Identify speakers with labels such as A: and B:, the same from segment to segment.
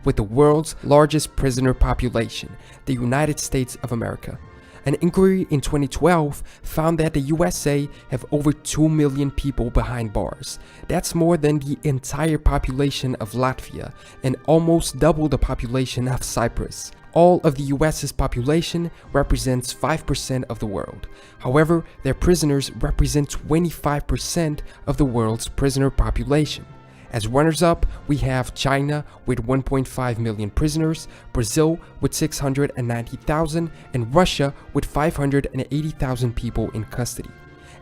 A: with the world's largest prisoner population, the United States of America. An inquiry in 2012 found that the USA have over 2 million people behind bars. That's more than the entire population of Latvia and almost double the population of Cyprus. All of the US's population represents 5% of the world. However, their prisoners represent 25% of the world's prisoner population. As runners-up, we have China with 1.5 million prisoners, Brazil with 690,000, and Russia with 580,000 people in custody.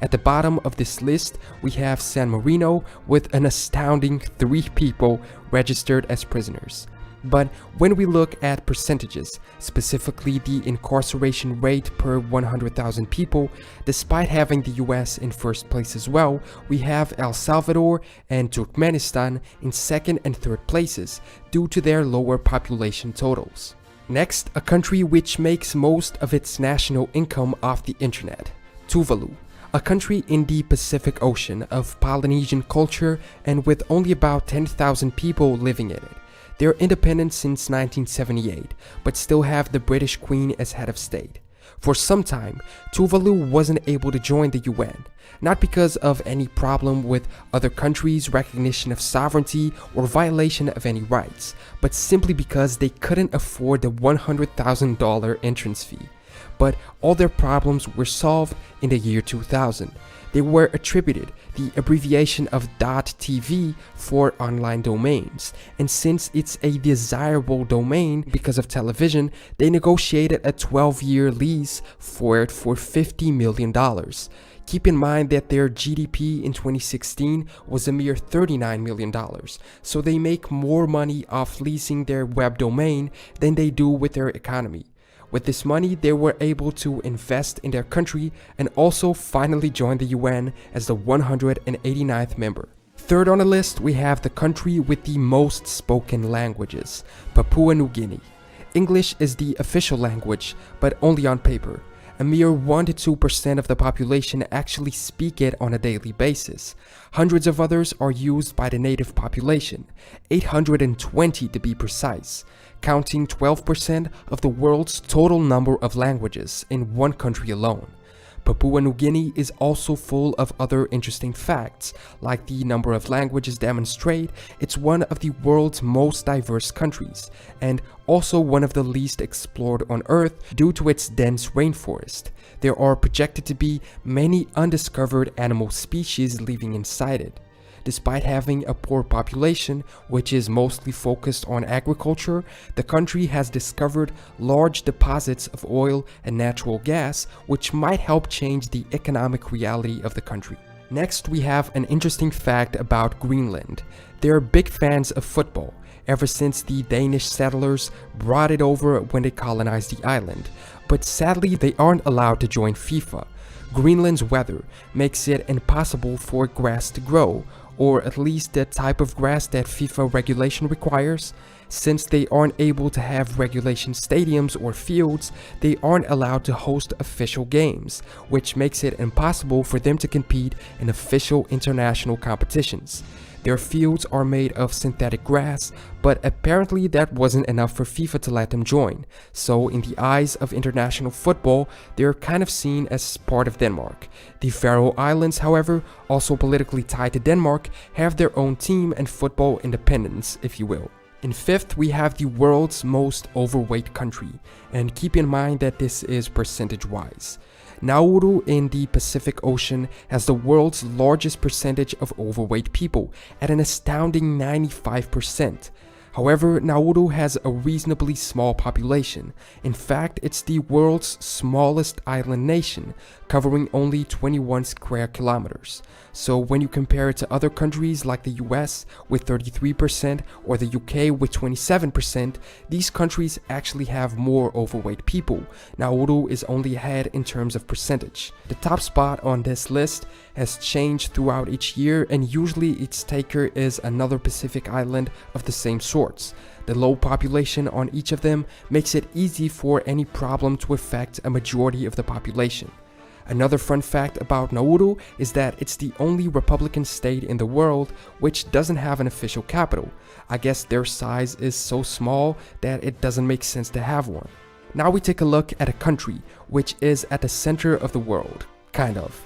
A: At the bottom of this list, we have San Marino with an astounding 3 people registered as prisoners. But when we look at percentages, specifically the incarceration rate per 100,000 people, despite having the US in first place as well, we have El Salvador and Turkmenistan in second and third places due to their lower population totals. Next, a country which makes most of its national income off the internet, Tuvalu. A country in the Pacific Ocean of Polynesian culture and with only about 10,000 people living in it. They're independent since 1978, but still have the British Queen as head of state. For some time, Tuvalu wasn't able to join the UN, not because of any problem with other countries' recognition of sovereignty or violation of any rights, but simply because they couldn't afford the $100,000 entrance fee. But all their problems were solved in the year 2000. They were attributed the abbreviation of .tv for online domains, and since it's a desirable domain because of television, they negotiated a 12-year lease for it for $50 million. Keep in mind that their GDP in 2016 was a mere $39 million, so they make more money off leasing their web domain than they do with their economy. With this money, they were able to invest in their country and also finally join the UN as the 189th member. Third on the list, we have the country with the most spoken languages, Papua New Guinea. English is the official language, but only on paper. A mere 1 to 2% of the population actually speak it on a daily basis. Hundreds of others are used by the native population, 820 to be precise, counting 12% of the world's total number of languages in one country alone. Papua New Guinea is also full of other interesting facts, like the number of languages demonstrate it's one of the world's most diverse countries, and also one of the least explored on Earth due to its dense rainforest. There are projected to be many undiscovered animal species living inside it. Despite having a poor population, which is mostly focused on agriculture, the country has discovered large deposits of oil and natural gas, which might help change the economic reality of the country. Next, we have an interesting fact about Greenland. They're big fans of football, ever since the Danish settlers brought it over when they colonized the island. But sadly, they aren't allowed to join FIFA. Greenland's weather makes it impossible for grass to grow, or at least the type of grass that FIFA regulation requires. Since they aren't able to have regulation stadiums or fields, they aren't allowed to host official games, which makes it impossible for them to compete in official international competitions. Their fields are made of synthetic grass, but apparently that wasn't enough for FIFA to let them join. So in the eyes of international football, they're kind of seen as part of Denmark. The Faroe Islands, however, also politically tied to Denmark, have their own team and football independence, if you will. In fifth, we have the world's most overweight country, and keep in mind that this is percentage-wise. Nauru in the Pacific Ocean has the world's largest percentage of overweight people at an astounding 95%. However, Nauru has a reasonably small population. In fact, it's the world's smallest island nation, covering only 21 square kilometers. So when you compare it to other countries like the US with 33% or the UK with 27%, these countries actually have more overweight people. Nauru is only ahead in terms of percentage. The top spot on this list has changed throughout each year, and usually its taker is another Pacific island of the same sorts. The low population on each of them makes it easy for any problem to affect a majority of the population. Another fun fact about Nauru is that it's the only Republican state in the world which doesn't have an official capital. I guess their size is so small that it doesn't make sense to have one. Now we take a look at a country which is at the center of the world, kind of.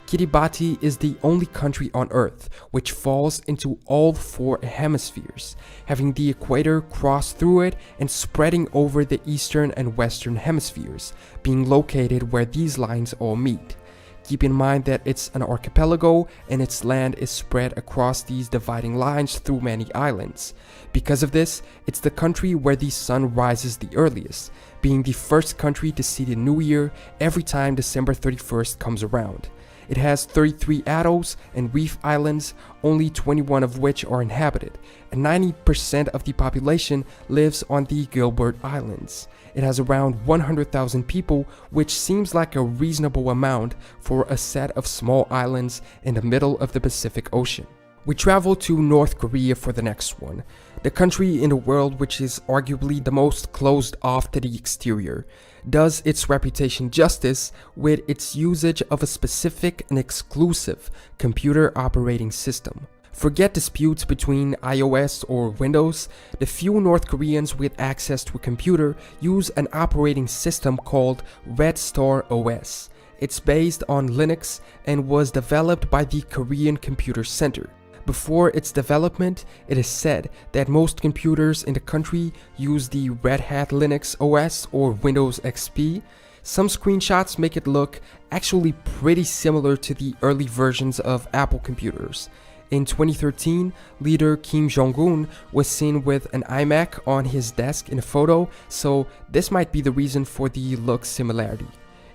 A: Kiribati is the only country on Earth which falls into all 4 hemispheres, having the equator cross through it and spreading over the eastern and western hemispheres, being located where these lines all meet. Keep in mind that it's an archipelago and its land is spread across these dividing lines through many islands. Because of this, it's the country where the sun rises the earliest, being the first country to see the new year every time December 31st comes around. It has 33 atolls and reef islands, only 21 of which are inhabited, and 90% of the population lives on the Gilbert Islands. It has around 100,000 people, which seems like a reasonable amount for a set of small islands in the middle of the Pacific Ocean. We travel to North Korea for the next one, the country in the world which is arguably the most closed off to the exterior. Does its reputation justice with its usage of a specific and exclusive computer operating system. Forget disputes between iOS or Windows, the few North Koreans with access to a computer use an operating system called Red Star OS. It's based on Linux and was developed by the Korean Computer Center. Before its development, it is said that most computers in the country use the Red Hat Linux OS or Windows XP. Some screenshots make it look actually pretty similar to the early versions of Apple computers. In 2013, leader Kim Jong-un was seen with an iMac on his desk in a photo, so this might be the reason for the look similarity.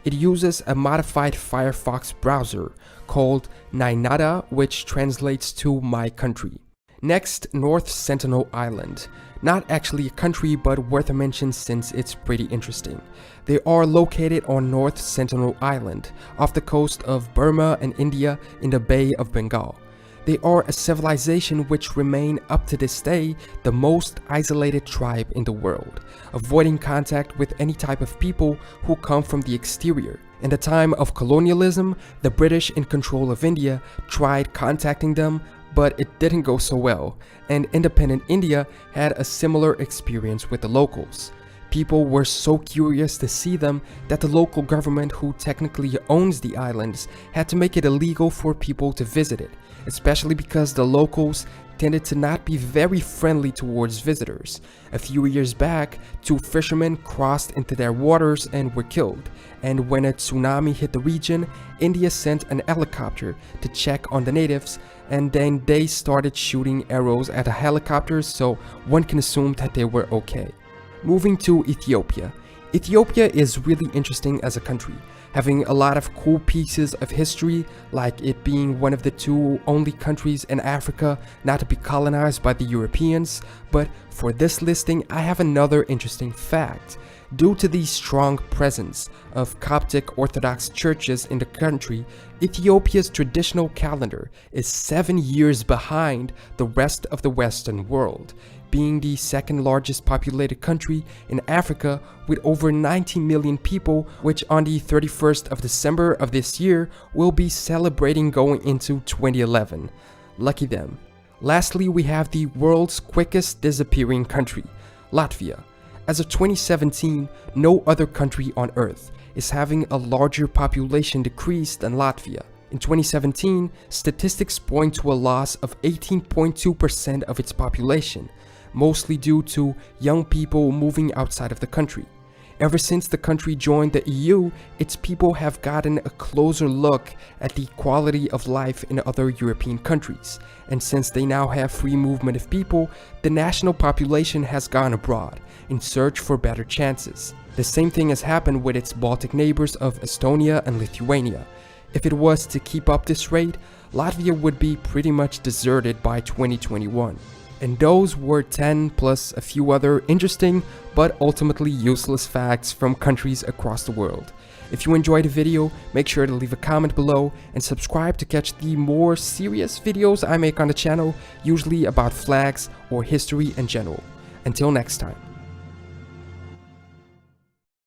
A: It uses a modified Firefox browser called Nainada, which translates to My Country. Next, North Sentinel Island. Not actually a country, but worth a mention since it's pretty interesting. They are located on North Sentinel Island, off the coast of Burma and India in the Bay of Bengal. They are a civilization which remain up to this day the most isolated tribe in the world, avoiding contact with any type of people who come from the exterior. In the time of colonialism, the British in control of India tried contacting them, but it didn't go so well, and independent India had a similar experience with the locals. People were so curious to see them that the local government, who technically owns the islands, had to make it illegal for people to visit it, especially because the locals tended to not be very friendly towards visitors. A few years back, 2 fishermen crossed into their waters and were killed, and when a tsunami hit the region, India sent an helicopter to check on the natives, and then they started shooting arrows at the helicopters, so one can assume that they were okay. Moving to Ethiopia. Ethiopia is really interesting as a country, having a lot of cool pieces of history, like it being one of the 2 only countries in Africa not to be colonized by the Europeans. But for this listing, I have another interesting fact. Due to the strong presence of Coptic Orthodox churches in the country, Ethiopia's traditional calendar is 7 years behind the rest of the Western world, being the 2nd largest populated country in Africa with over 90 million people, which on the 31st of December of this year will be celebrating going into 2011. Lucky them. Lastly, we have the world's quickest disappearing country, Latvia. As of 2017, no other country on Earth is having a larger population decrease than Latvia. In 2017, statistics point to a loss of 18.2% of its population, mostly due to young people moving outside of the country. Ever since the country joined the EU, its people have gotten a closer look at the quality of life in other European countries, and since they now have free movement of people, the national population has gone abroad in search for better chances. The same thing has happened with its Baltic neighbors of Estonia and Lithuania. If it was to keep up this rate, Latvia would be pretty much deserted by 2021. And those were 10 plus a few other interesting but ultimately useless facts from countries across the world. If you enjoyed the video, make sure to leave a comment below and subscribe to catch the more serious videos I make on the channel, usually about flags or history in general. Until next time.